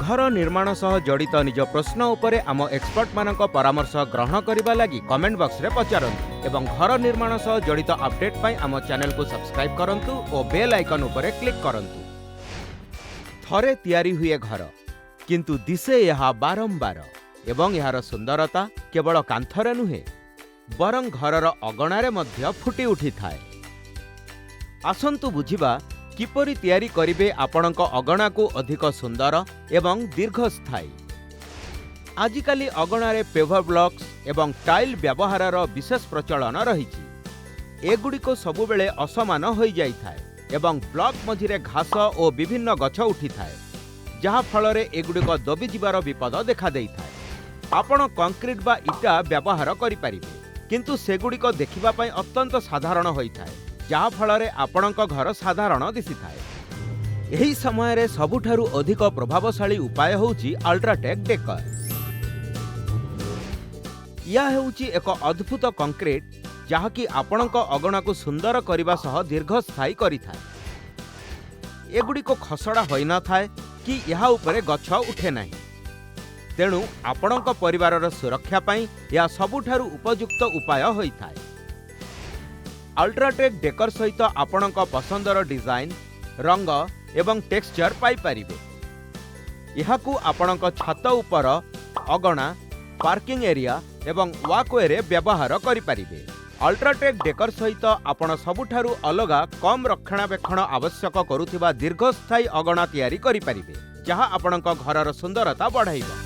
घर निर्माण सह जड़ित निज प्रश्न उपरे आम एक्सपर्ट मानक परामर्श ग्रहण करने लगी कमेंट बॉक्स रे पचारंतु एवं घर निर्माण सह जड़ित अपडेट पाई आम चैनल को सब्सक्राइब करंतु और बेल आइकन उपरे क्लिक करंतु। थरे तैयारी हुए घर किंतु दिसे यह बारंबार एवं यार सुंदरता केवल कांथरे नुहे बरं घरर अगणारे मध्य फुटी उठी थाए। आसंतु बुझिबा किपरि तैयारी करिवे आपणक अगणा को अधिक सुंदर एवं दीर्घस्थायी। आजिकाली अगणारे पेवर ब्लॉक्स एवं टाइल व्यवहारर विशेष प्रचलन रहिछि। एगुड़िक सबुबेले असमान होई जाई थाए एवं ब्लॉक मझिरे घास और विभिन्न गछ उठी थाए जहा फलरे एगुड़िक दबी जिबार विपद देखा देई थाए। आपण कंक्रीट बा इटा व्यवहार करि परिबे किंतु सेगुड़िक देखिबा पई अत्यंत साधारण होई थाए जहा फलरे आपणक घर साधारण दिसी थाए। एही समय रे सबुठारु अधिक प्रभावशाली उपाय होउची अल्ट्राटेक डेकर। या हेउची एक अद्भुत कंक्रीट जहाँकि आपणक अगणा को सुंदर करने सह दीर्घस्थायी करिथाए। एगुड़िक खसड़ा होई न थाए कि यहाँ उपरे गछ उठे नहीं। तेणु आपणक परिवारर सुरक्षा पाई यह सबुठारु उपयुक्त उपाय होई थाए। अल्ट्राटेक डेकर सहित आपणक पसंदर डिजाइन रंग एवं टेक्सचर पाई परिबे। यहाकू आपणक छत उपर अगणा पार्किंग एरिया एवं वॉकवे रे व्यवहार करि परिबे। अल्ट्राटेक डेकर सहित आपण सबुठारु अलगा कम रक्षणाबेक्षण आवश्यक करुथिबा दीर्घस्थायी अगणा तैयारी करि परिबे जहा आपणक घरर सुंदरता बढ़ाइबो।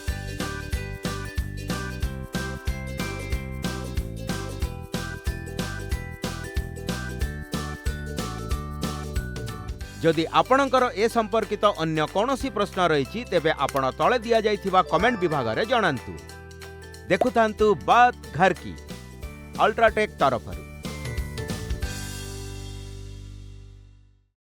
जदि आपणकर ए संपर्कित अन्य कौनसी प्रश्न रही तेबे आपण तले दिया जाइथिबा कमेंट विभाग रे जणांतु। देखुथांतु बात घर की अल्ट्राटेक तरफरु।